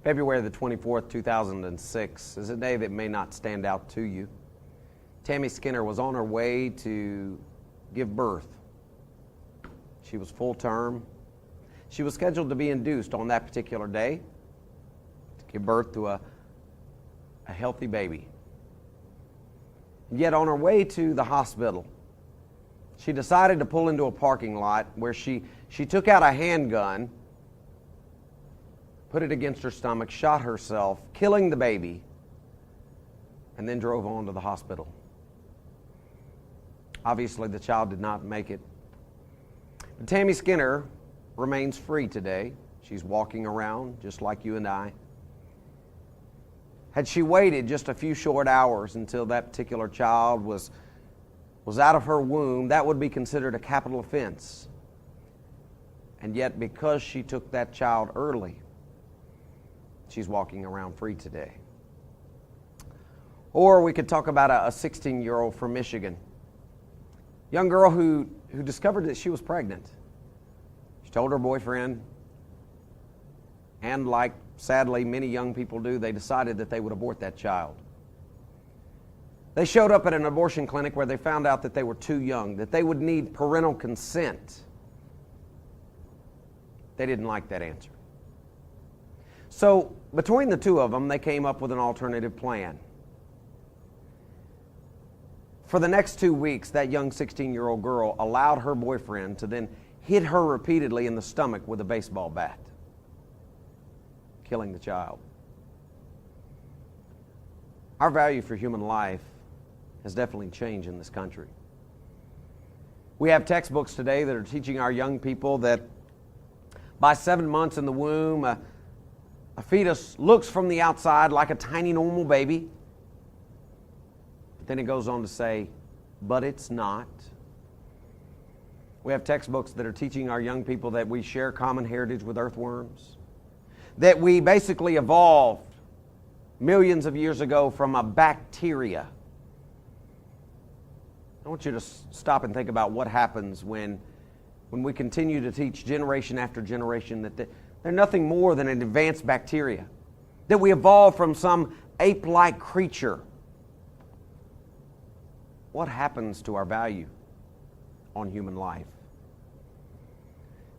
February the 24th, 2006 is a day that may not stand out to you. Tammy Skinner was on her way to give birth. She was full term. She was scheduled to be induced on that particular day to give birth to a healthy baby. Yet on her way to the hospital, she decided to pull into a parking lot where she took out a handgun, put it against her stomach, shot herself, killing the baby, and then drove on to the hospital. Obviously, the child did not make it. But Tammy Skinner remains free today. She's walking around just like you and I. Had she waited just a few short hours until that particular child was out of her womb, that would be considered a capital offense. And yet, because she took that child early, she's walking around free today. Or we could talk about a 16-year-old from Michigan. Young girl who discovered that she was pregnant. She told her boyfriend, and like sadly many young people do, they decided that they would abort that child. They showed up at an abortion clinic where they found out that they were too young, that they would need parental consent. They didn't like that answer. So between the two of them, they came up with an alternative plan. For the next 2 weeks, that young 16-year-old girl allowed her boyfriend to then hit her repeatedly in the stomach with a baseball bat, killing the child. Our value for human life has definitely changed in this country. We have textbooks today that are teaching our young people that by 7 months in the womb, a fetus looks from the outside like a tiny normal baby. But then it goes on to say, but it's not. We have textbooks that are teaching our young people that we share common heritage with earthworms, that we basically evolved millions of years ago from a bacteria. I want you to stop and think about what happens when we continue to teach generation after generation that they're nothing more than an advanced bacteria, that we evolved from some ape-like creature. What happens to our value on human life?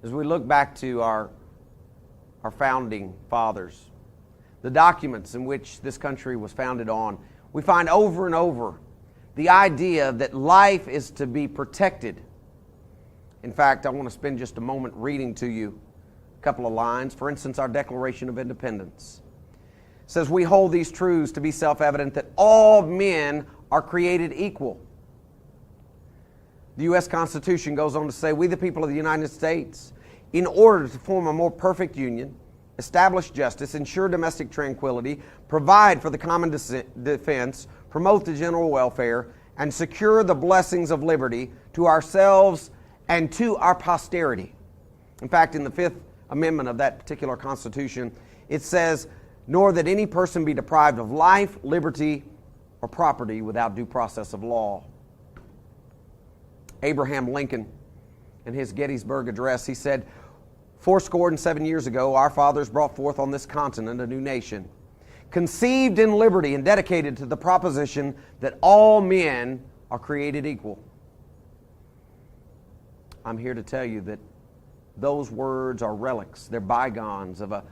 As we look back to our founding fathers, the documents in which this country was founded on, we find over and over the idea that life is to be protected. In fact, I want to spend just a moment reading to you a couple of lines. For instance, our Declaration of Independence says, "We hold these truths to be self-evident that all men are created equal." The U.S. Constitution goes on to say, "We, the people of the United States, in order to form a more perfect union, establish justice, ensure domestic tranquility, provide for the common defense, promote the general welfare, and secure the blessings of liberty to ourselves and to our posterity." In fact, in the Fifth Amendment of that particular Constitution, it says, "Nor that any person be deprived of life, liberty, or property without due process of law." Abraham Lincoln, in his Gettysburg Address, he said, "47 years ago, our fathers brought forth on this continent a new nation, conceived in liberty and dedicated to the proposition that all men are created equal." I'm here to tell you that those words are relics. They're bygones of a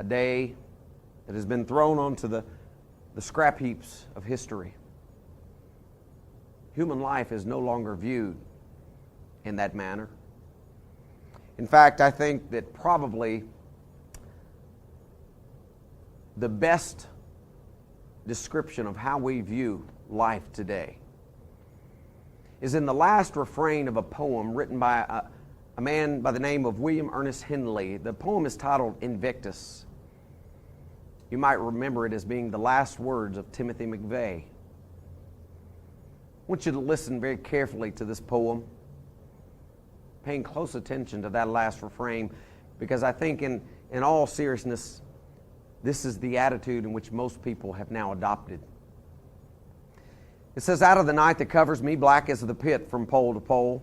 day that has been thrown onto the scrap heaps of history. Human life is no longer viewed in that manner. In fact, I think that probably the best description of how we view life today is in the last refrain of a poem written by a man by the name of William Ernest Henley. The poem is titled Invictus. You might remember it as being the last words of Timothy McVeigh. I want you to listen very carefully to this poem, paying close attention to that last refrain, because I think in all seriousness, this is the attitude in which most people have now adopted. It says, "Out of the night that covers me, black as the pit from pole to pole,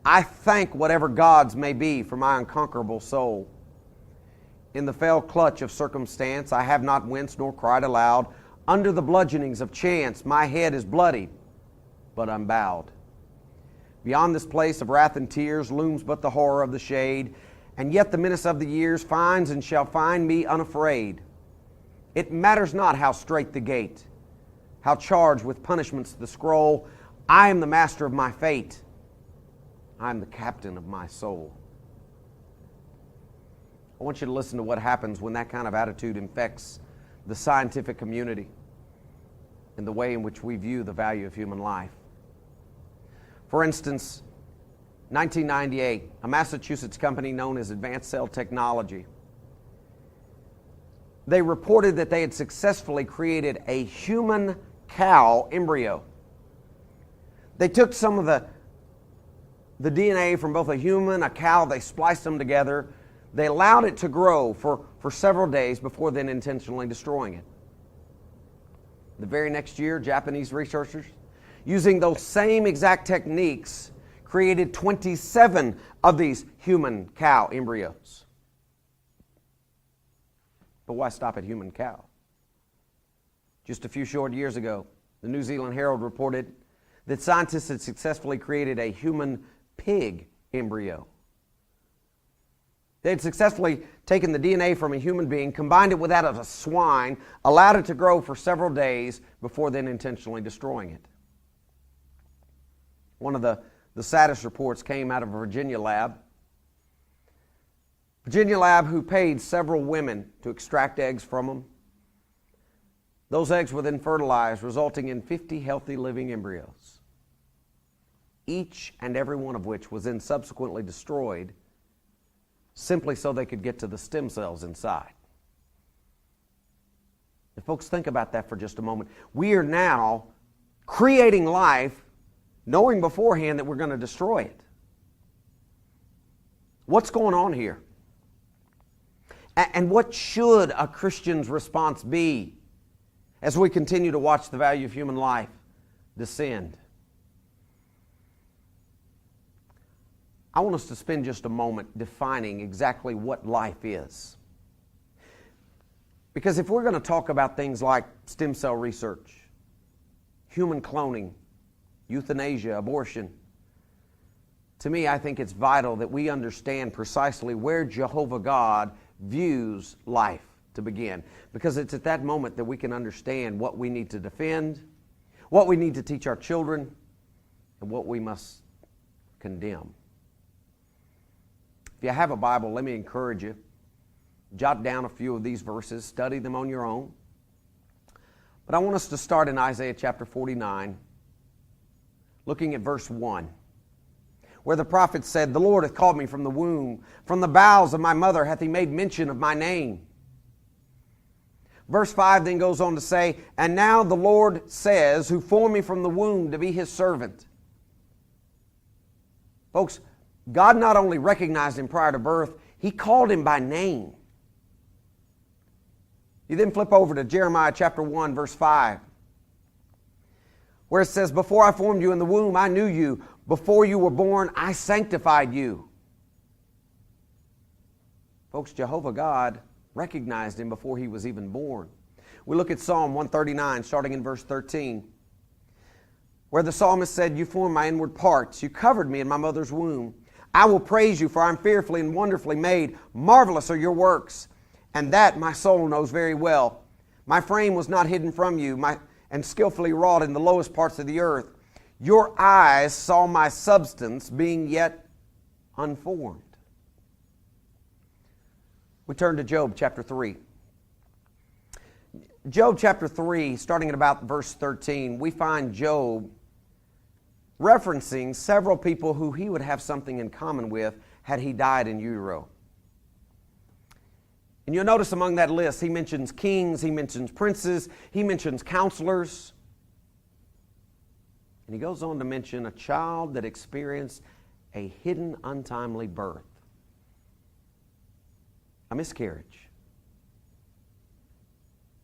I thank whatever gods may be for my unconquerable soul. In the fell clutch of circumstance, I have not winced nor cried aloud. Under the bludgeonings of chance, my head is bloody, but unbowed. Beyond this place of wrath and tears looms but the horror of the shade, and yet the menace of the years finds and shall find me unafraid. It matters not how strait the gate, how charged with punishments the scroll. I am the master of my fate. I am the captain of my soul. I want you to listen to what happens when that kind of attitude infects the scientific community and the way in which we view the value of human life. For instance, 1998, a Massachusetts company known as Advanced Cell Technology, they reported that they had successfully created a human cow embryo. They took some of the DNA from both a human, a cow, they spliced them together. They allowed it to grow for several days before then intentionally destroying it. The very next year, Japanese researchers, using those same exact techniques, created 27 of these human cow embryos. But why stop at human cow? Just a few short years ago, the New Zealand Herald reported that scientists had successfully created a human pig embryo. They had successfully taken the DNA from a human being, combined it with that of a swine, allowed it to grow for several days before then intentionally destroying it. One of the saddest reports came out of a Virginia lab. Virginia lab who paid several women to extract eggs from them. Those eggs were then fertilized, resulting in 50 healthy living embryos, each and every one of which was then subsequently destroyed simply so they could get to the stem cells inside. And folks, think about that for just a moment. We are now creating life knowing beforehand that we're going to destroy it. What's going on here? And what should a Christian's response be as we continue to watch the value of human life descend? I want us to spend just a moment defining exactly what life is. Because if we're going to talk about things like stem cell research, human cloning, euthanasia, abortion, to me, I think it's vital that we understand precisely where Jehovah God views life to begin. Because it's at that moment that we can understand what we need to defend, what we need to teach our children, and what we must condemn. If you have a Bible, let me encourage you. Jot down a few of these verses, study them on your own. But I want us to start in Isaiah chapter 49, looking at verse 1, where the prophet said, "The Lord hath called me from the womb, from the bowels of my mother hath he made mention of my name." Verse 5 then goes on to say, "And now the Lord says, who formed me from the womb to be his servant." Folks, God not only recognized him prior to birth, he called him by name. You then flip over to Jeremiah chapter 1, verse 5, where it says, "Before I formed you in the womb, I knew you. Before you were born, I sanctified you." Folks, Jehovah God recognized him before he was even born. We look at Psalm 139, starting in verse 13, where the psalmist said, "You formed my inward parts. You covered me in my mother's womb. I will praise you, for I am fearfully and wonderfully made. Marvelous are your works, and that my soul knows very well. My frame was not hidden from you, and skillfully wrought in the lowest parts of the earth. Your eyes saw my substance, being yet unformed." We turn to Job chapter 3. Job chapter 3, starting at about verse 13, we find Job referencing several people who he would have something in common with had he died in utero. And you'll notice among that list, he mentions kings, he mentions princes, he mentions counselors. And he goes on to mention a child that experienced a hidden untimely birth, a miscarriage.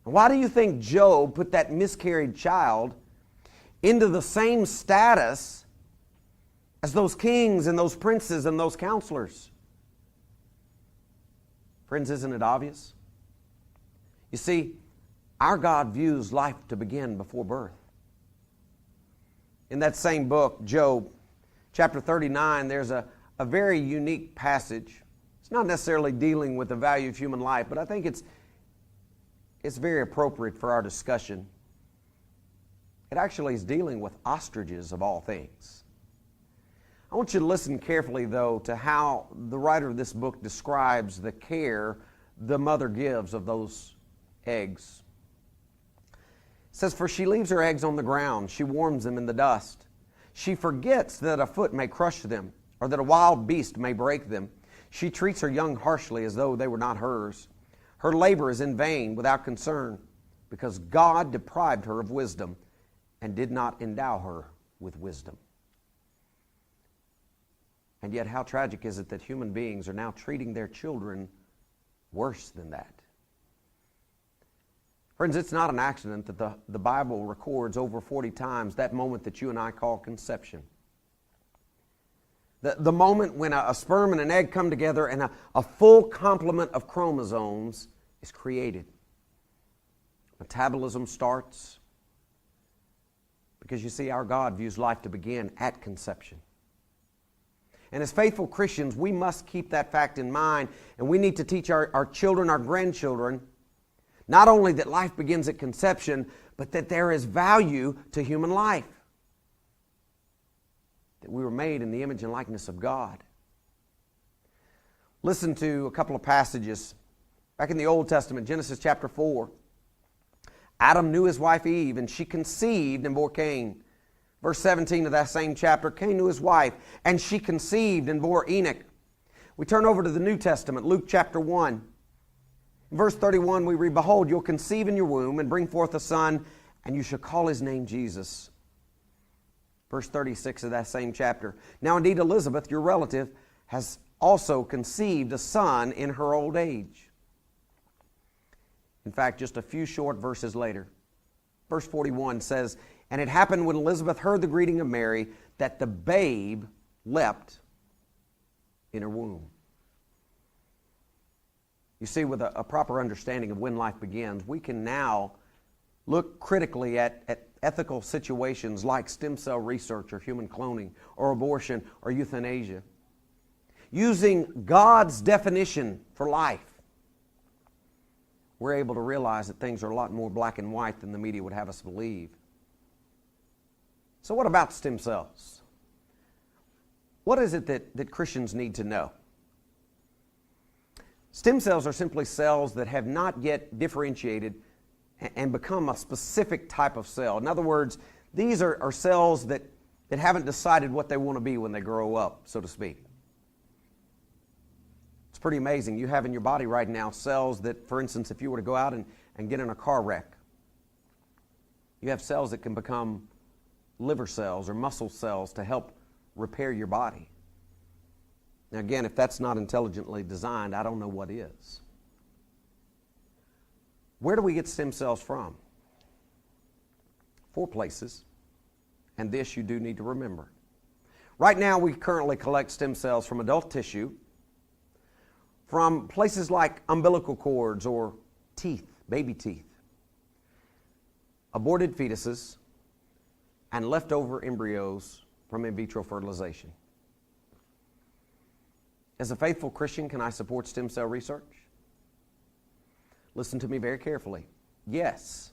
And why do you think Job put that miscarried child into the same status as those kings and those princes and those counselors? Friends, isn't it obvious? You see, our God views life to begin before birth. In that same book, Job, chapter 39, there's a very unique passage. It's not necessarily dealing with the value of human life, but I think it's very appropriate for our discussion. It actually is dealing with ostriches of all things. I want you to listen carefully, though, to how the writer of this book describes the care the mother gives of those eggs. It says, "For she leaves her eggs on the ground. She warms them in the dust. She forgets that a foot may crush them, or that a wild beast may break them. She treats her young harshly as though they were not hers. Her labor is in vain, without concern, because God deprived her of wisdom and did not endow her with wisdom." And yet, how tragic is it that human beings are now treating their children worse than that? Friends, it's not an accident that the Bible records over 40 times that moment that you and I call conception. The moment when a sperm and an egg come together and a full complement of chromosomes is created. Metabolism starts. Because you see, our God views life to begin at conception. And as faithful Christians, we must keep that fact in mind, and we need to teach our children, our grandchildren, not only that life begins at conception, but that there is value to human life. That we were made in the image and likeness of God. Listen to a couple of passages. Back in the Old Testament, Genesis chapter 4. Adam knew his wife Eve, and she conceived and bore Cain. Verse 17 of that same chapter, Cain knew his wife, and she conceived and bore Enoch. We turn over to the New Testament, Luke chapter 1. In verse 31, we read, "Behold, you'll conceive in your womb and bring forth a son, and you shall call his name Jesus." Verse 36 of that same chapter, "Now indeed Elizabeth, your relative, has also conceived a son in her old age." In fact, just a few short verses later, verse 41 says, "And it happened when Elizabeth heard the greeting of Mary that the babe leapt in her womb." You see, with a proper understanding of when life begins, we can now look critically at ethical situations like stem cell research or human cloning or abortion or euthanasia. Using God's definition for life, we're able to realize that things are a lot more black and white than the media would have us believe. So what about stem cells? What is it that Christians need to know? Stem cells are simply cells that have not yet differentiated and become a specific type of cell. In other words, these are cells that haven't decided what they want to be when they grow up, so to speak. It's pretty amazing. You have in your body right now cells that, for instance, if you were to go out and get in a car wreck, you have cells that can become liver cells or muscle cells to help repair your body. Now again, if that's not intelligently designed, I don't know what is. Where do we get stem cells from? 4 places, and this you do need to remember. Right now, we currently collect stem cells from adult tissue, from places like umbilical cords or teeth, baby teeth, aborted fetuses, and leftover embryos from in vitro fertilization. As a faithful Christian, can I support stem cell research? Listen to me very carefully. Yes,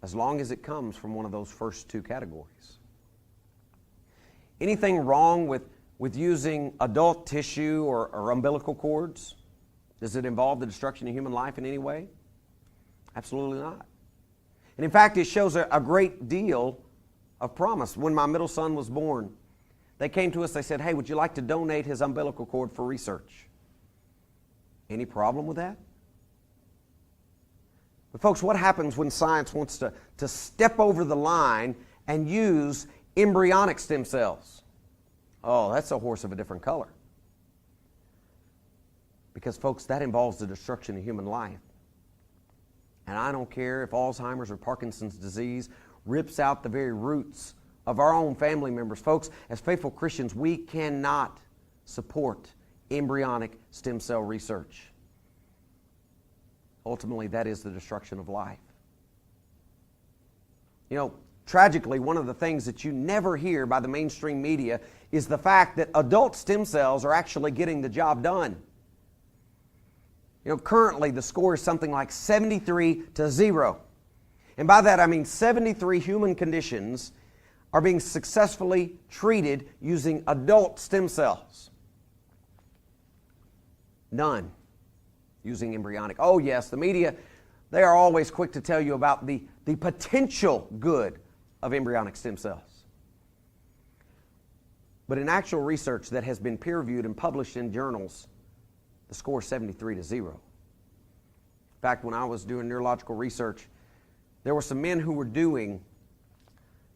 as long as it comes from one of those first 2 categories. Anything wrong with using adult tissue or umbilical cords? Does it involve the destruction of human life in any way? Absolutely not. And in fact, it shows a great deal of promise. When my middle son was born, they came to us, they said, "Hey, would you like to donate his umbilical cord for research?" Any problem with that? But folks, what happens when science wants to step over the line and use embryonic stem cells? Oh, that's a horse of a different color. Because, folks, that involves the destruction of human life. And I don't care if Alzheimer's or Parkinson's disease rips out the very roots of our own family members. Folks, as faithful Christians, we cannot support embryonic stem cell research. ultimately that is the destruction of life. You know, tragically, one of the things that you never hear by the mainstream media is the fact that adult stem cells are actually getting the job done. You know, currently the score is something like 73-0. And by that I mean 73 human conditions are being successfully treated using adult stem cells. None using embryonic. Oh yes, the media, they are always quick to tell you about the potential good of embryonic stem cells. But in actual research that has been peer-reviewed and published in journals, the score is 73-0. In fact, when I was doing neurological research, there were some men who were doing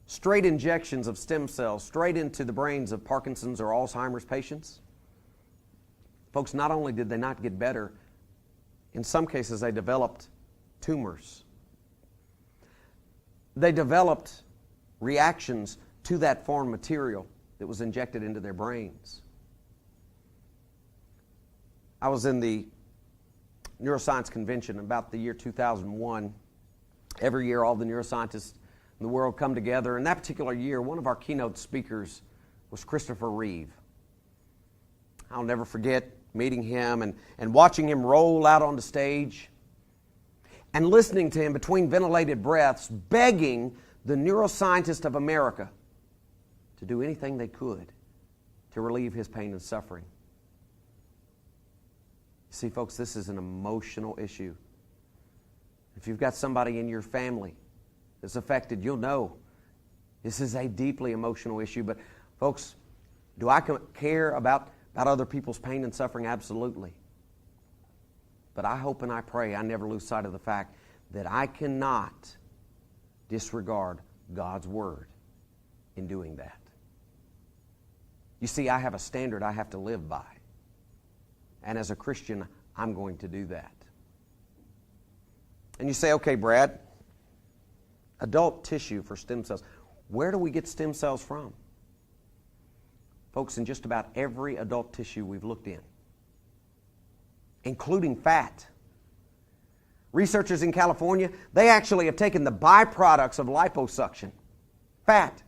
straight injections of stem cells straight into the brains of Parkinson's or Alzheimer's patients. Folks, not only did they not get better, in some cases they developed tumors. They developed reactions to that foreign material that was injected into their brains. I was in the neuroscience convention about the year 2001. Every year all the neuroscientists in the world come together, and that particular year one of our keynote speakers was Christopher Reeve. I'll never forget meeting him and watching him roll out on the stage and listening to him between ventilated breaths begging the neuroscientists of America to do anything they could to relieve his pain and suffering. See, folks, this is an emotional issue. If you've got somebody in your family that's affected, you'll know this is a deeply emotional issue. But folks, do I care about other people's pain and suffering? Absolutely. But I hope and I pray I never lose sight of the fact that I cannot disregard God's Word in doing that. You see, I have a standard I have to live by. And as a Christian, I'm going to do that. And you say, okay, Brad, adult tissue for stem cells. Where do we get stem cells from? Folks, in just about every adult tissue we've looked in, including fat. Researchers in California, they actually have taken the byproducts of liposuction, fat,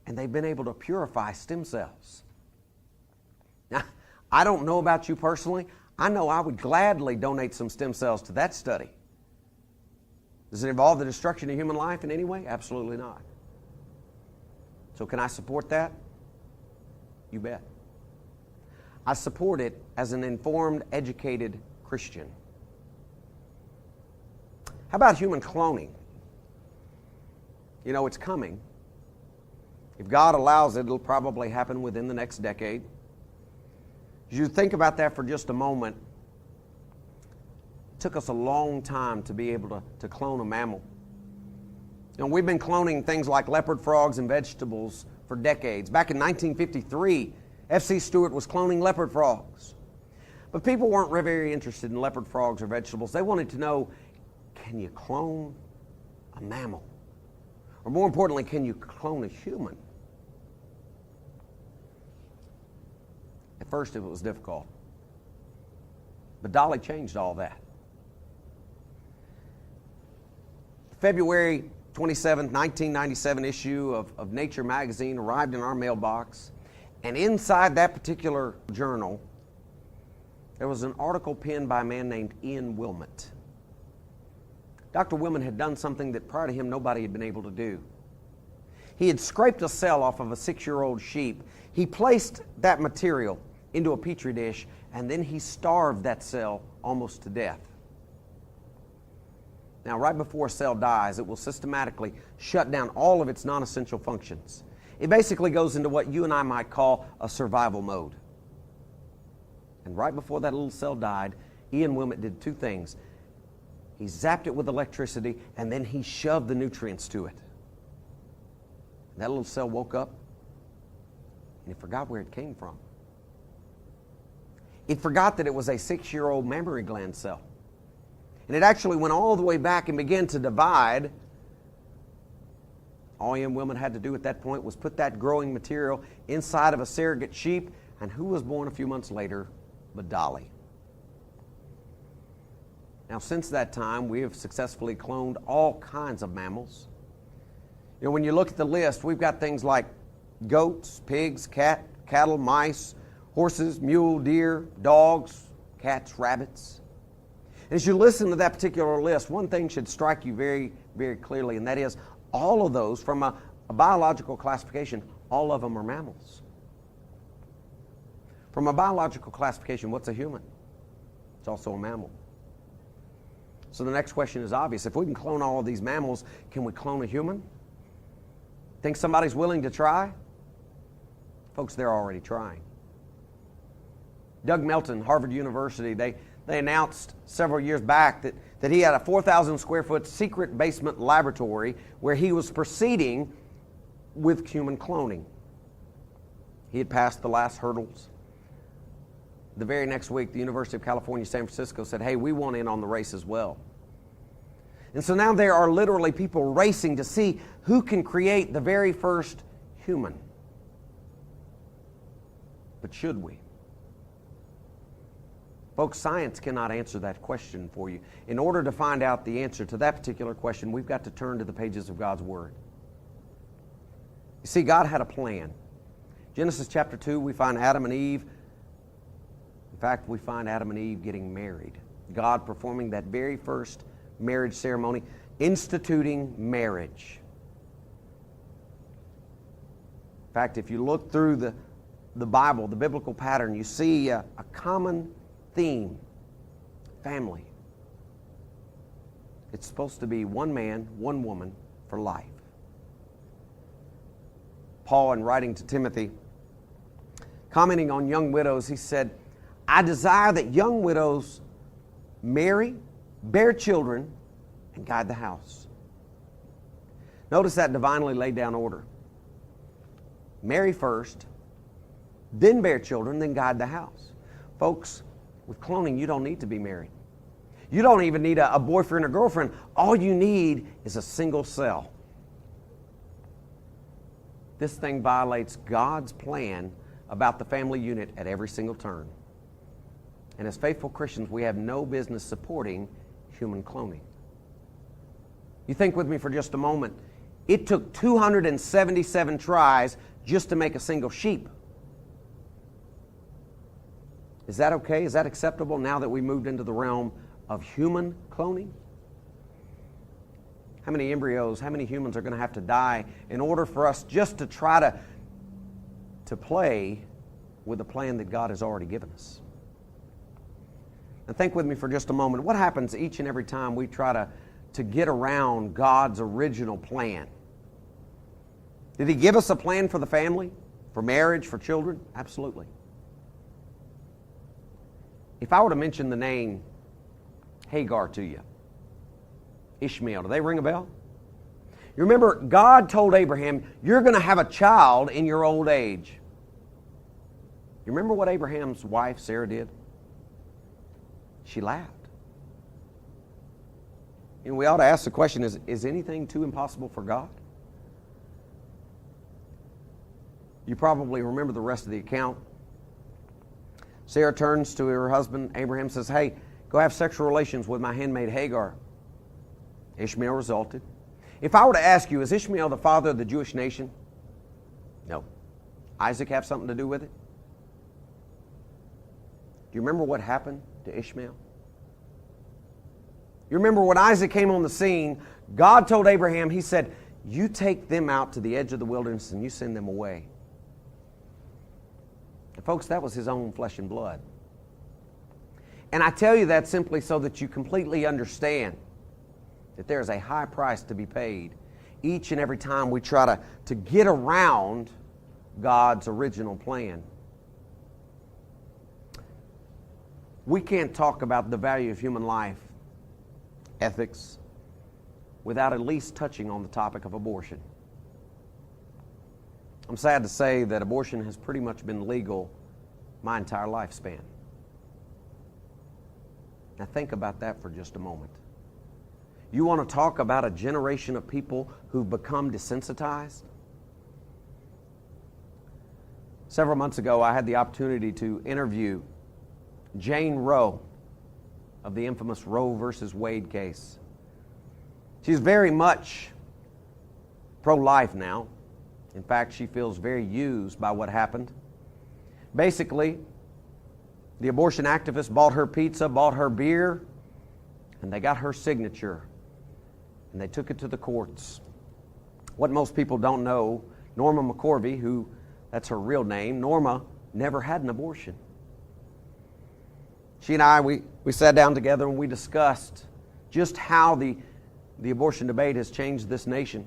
and they've been able to purify stem cells. Now, I don't know about you personally. I know I would gladly donate some stem cells to that study. Does it involve the destruction of human life in any way? Absolutely not. So can I support that? You bet. I support it as an informed, educated Christian. How about human cloning? You know, it's coming. If God allows it, it'll probably happen within the next decade. As you think about that for just a moment, it took us a long time to be able to clone a mammal. You know, we've been cloning things like leopard frogs and vegetables for decades. Back in 1953, F.C. Stewart was cloning leopard frogs. But people weren't very interested in leopard frogs or vegetables. They wanted to know, can you clone a mammal? Or more importantly, can you clone a human? At first it was difficult. But Dolly changed all that. February 27, 1997 issue of Nature magazine arrived in our mailbox, and inside that particular journal there was an article penned by a man named Ian Wilmot. Dr. Wilmot had done something that prior to him nobody had been able to do. He had scraped a cell off of a 6-year-old sheep. He placed that material into a petri dish, and then he starved that cell almost to death. Now, right before a cell dies, it will systematically shut down all of its non-essential functions. It basically goes into what you and I might call a survival mode. And right before that little cell died, Ian Wilmot did two things. He zapped it with electricity, and then he shoved the nutrients to it. And that little cell woke up, and it forgot where it came from. It forgot that it was a 6-year-old mammary gland cell. And it actually went all the way back and began to divide. All Ian Wilmot had to do at that point was put that growing material inside of a surrogate sheep, and who was born a few months later but Dolly. Now, since that time, we have successfully cloned all kinds of mammals. You know, when you look at the list, we've got things like goats, pigs, cattle, mice, horses, mule, deer, dogs, cats, rabbits. And as you listen to that particular list, one thing should strike you very, very clearly, and that is all of those, from a biological classification, all of them are mammals. From a biological classification, what's a human? It's also a mammal. So the next question is obvious. If we can clone all of these mammals, can we clone a human? Think somebody's willing to try? Folks, they're already trying. Doug Melton, Harvard University, they announced several years back that he had a 4,000 square foot secret basement laboratory where he was proceeding with human cloning. He had passed the last hurdles. The very next week, the University of California, San Francisco said, hey, we want in on the race as well. And so now there are literally people racing to see who can create the very first human. But should we? Folks, science cannot answer that question for you. In order to find out the answer to that particular question, we've got to turn to the pages of God's Word. You see, God had a plan. Genesis chapter 2, we find Adam and Eve. In fact, we find Adam and Eve getting married. God performing that very first marriage ceremony, instituting marriage. In fact, if you look through the Bible, the biblical pattern, you see a common theme: family. It's supposed to be one man, one woman for life. Paul, in writing to Timothy, commenting on young widows, he said, I desire that young widows marry, bear children, and guide the house. Notice that divinely laid down order. Marry first, then bear children, then guide the house. Folks, with cloning, you don't need to be married. You don't even need a boyfriend or girlfriend. All you need is a single cell. This thing violates God's plan about the family unit at every single turn. And as faithful Christians, we have no business supporting human cloning. You think with me for just a moment. It took 277 tries just to make a single sheep. Is that okay? Is that acceptable now that we moved into the realm of human cloning? How many embryos, how many humans are going to have to die in order for us just to try to play with the plan that God has already given us? And think with me for just a moment. What happens each and every time we try to get around God's original plan? Did He give us a plan for the family, for marriage, for children? Absolutely. If I were to mention the name Hagar to you, Ishmael, do they ring a bell? You remember, God told Abraham, you're going to have a child in your old age. You remember what Abraham's wife, Sarah, did? She laughed. And we ought to ask the question, is anything too impossible for God? You probably remember the rest of the account. Sarah turns to her husband. Abraham says, hey, go have sexual relations with my handmaid Hagar. Ishmael resulted. If I were to ask you, is Ishmael the father of the Jewish nation? No. Isaac have something to do with it? Do you remember what happened to Ishmael? You remember when Isaac came on the scene, God told Abraham, He said, you take them out to the edge of the wilderness and you send them away. And folks, that was His own flesh and blood. And I tell you that simply so that you completely understand that there is a high price to be paid each and every time we try to get around God's original plan. We can't talk about the value of human life, ethics, without at least touching on the topic of abortion. I'm sad to say that abortion has pretty much been legal my entire lifespan. Now think about that for just a moment. You want to talk about a generation of people who've become desensitized? Several months ago, I had the opportunity to interview Jane Roe. of the infamous Roe versus Wade case. She's very much pro-life now. In fact, she feels very used by what happened. Basically, the abortion activist bought her pizza, bought her beer, and they got her signature, and they took it to the courts. What most people don't know, Norma McCorvey, that's her real name, Norma never had an abortion. She and I, we sat down together and we discussed just how the abortion debate has changed this nation.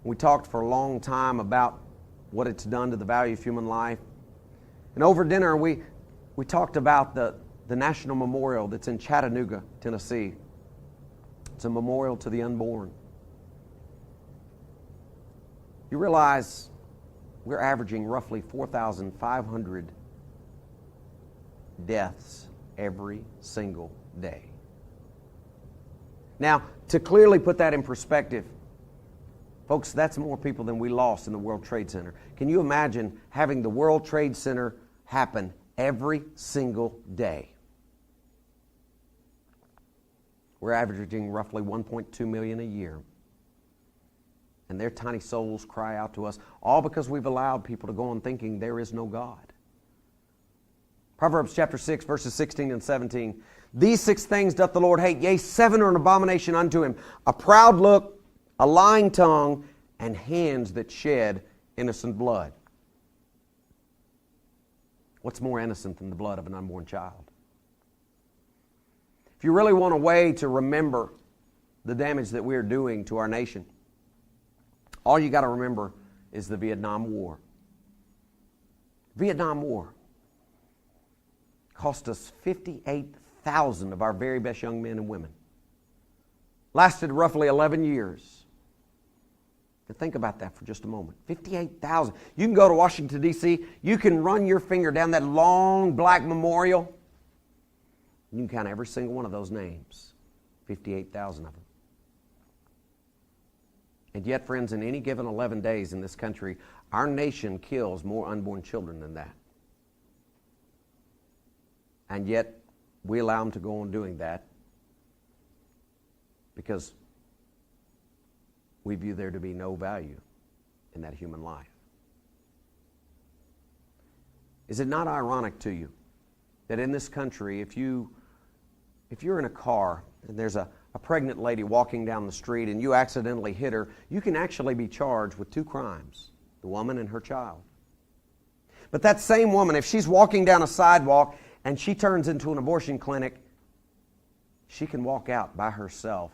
We talked for a long time about what it's done to the value of human life. And over dinner, we talked about the National Memorial that's in Chattanooga, Tennessee. It's a memorial to the unborn. You realize we're averaging roughly 4,500 deaths every single day. Now, to clearly put that in perspective, folks, that's more people than we lost in the World Trade Center. Can you imagine having the World Trade Center happen every single day? We're averaging roughly 1.2 million a year. And their tiny souls cry out to us, all because we've allowed people to go on thinking there is no God. Proverbs chapter 6, verses 16 and 17. These 6 things doth the Lord hate, yea, 7 are an abomination unto him. A proud look, a lying tongue, and hands that shed innocent blood. What's more innocent than the blood of an unborn child? If you really want a way to remember the damage that we are doing to our nation, all you got to remember is the Vietnam War. Vietnam War cost us 58,000 of our very best young men and women. Lasted roughly 11 years. Now think about that for just a moment. 58,000. You can go to Washington, D.C. You can run your finger down that long black memorial. You can count every single one of those names. 58,000 of them. And yet, friends, in any given 11 days in this country, our nation kills more unborn children than that. And yet, we allow them to go on doing that because we view there to be no value in that human life. Is it not ironic to you that in this country, if you're in a car and there's a pregnant lady walking down the street and you accidentally hit her, you can actually be charged with 2 crimes, the woman and her child. But that same woman, if she's walking down a sidewalk and she turns into an abortion clinic, she can walk out by herself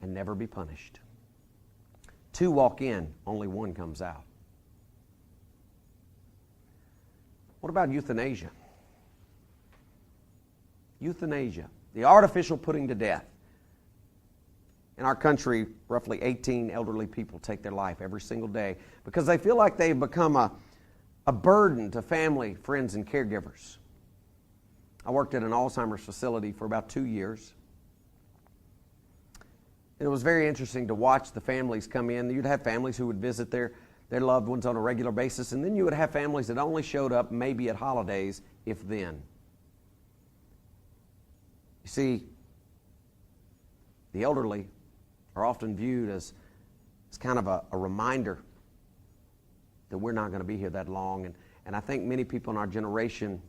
and never be punished. 2 walk in, only 1 comes out. What about euthanasia? Euthanasia, the artificial putting to death. In our country, roughly 18 elderly people take their life every single day because they feel like they've become a burden to family, friends, and caregivers. I worked at an Alzheimer's facility for about 2 years. And it was very interesting to watch the families come in. You'd have families who would visit their loved ones on a regular basis, and then you would have families that only showed up maybe at holidays, if then. You see, the elderly are often viewed as kind of a reminder that we're not going to be here that long. And I think many people in our generation,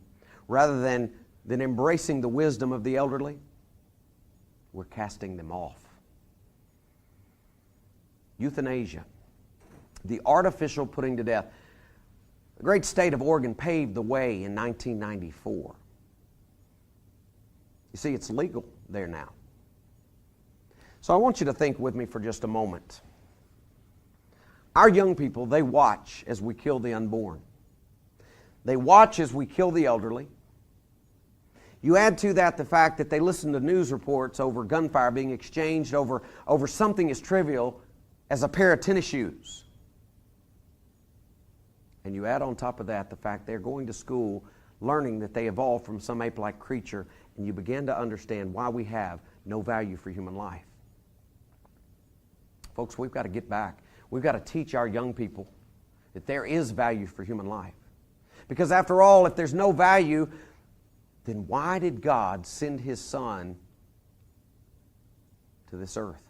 rather than embracing the wisdom of the elderly, we're casting them off. Euthanasia, the artificial putting to death. The great state of Oregon paved the way in 1994. You see, it's legal there now. So I want you to think with me for just a moment. Our young people, they watch as we kill the unborn. They watch as we kill the elderly. You add to that the fact that they listen to news reports over gunfire being exchanged over something as trivial as a pair of tennis shoes. And you add on top of that the fact they're going to school learning that they evolved from some ape-like creature, and you begin to understand why we have no value for human life. Folks, we've got to get back. We've got to teach our young people that there is value for human life. Because after all, if there's no value, then why did God send His Son to this earth?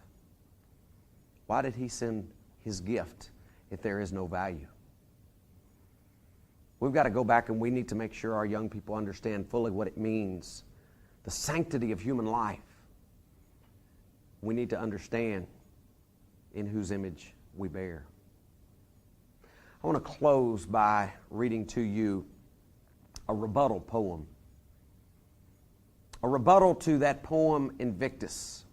Why did He send His gift if there is no value? We've got to go back and we need to make sure our young people understand fully what it means, the sanctity of human life. We need to understand in whose image we bear. I want to close by reading to you a rebuttal poem. A rebuttal to that poem Invictus.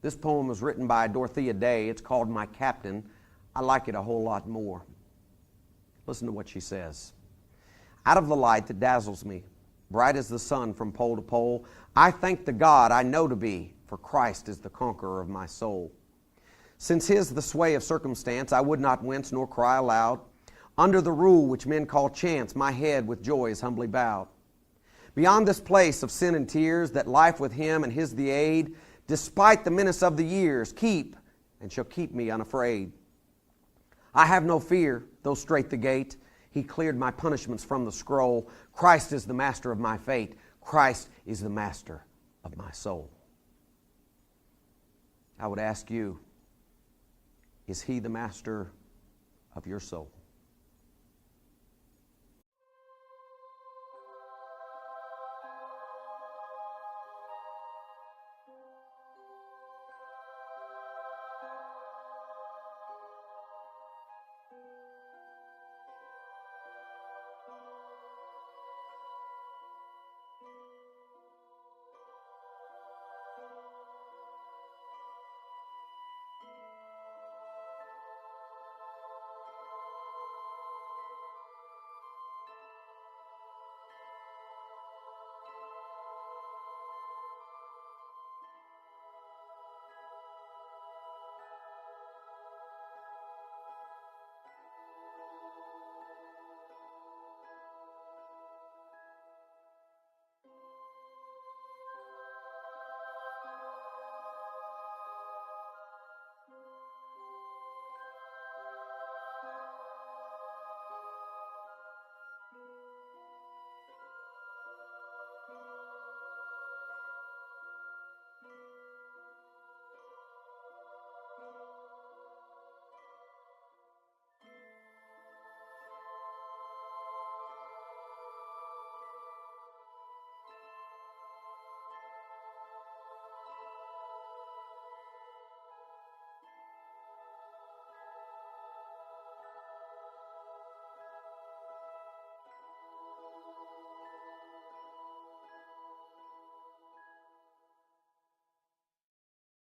This poem was written by Dorothea Day. It's called My Captain. I like it a whole lot more. Listen to what she says. Out of the light that dazzles me, bright as the sun from pole to pole, I thank the God I know to be, for Christ is the conqueror of my soul. Since His the sway of circumstance, I would not wince nor cry aloud. Under the rule which men call chance, my head with joy is humbly bowed. Beyond this place of sin and tears, that life with Him and His the aid, despite the menace of the years, keep and shall keep me unafraid. I have no fear, though strait the gate. He cleared my punishments from the scroll. Christ is the master of my fate. Christ is the master of my soul. I would ask you, is He the master of your soul?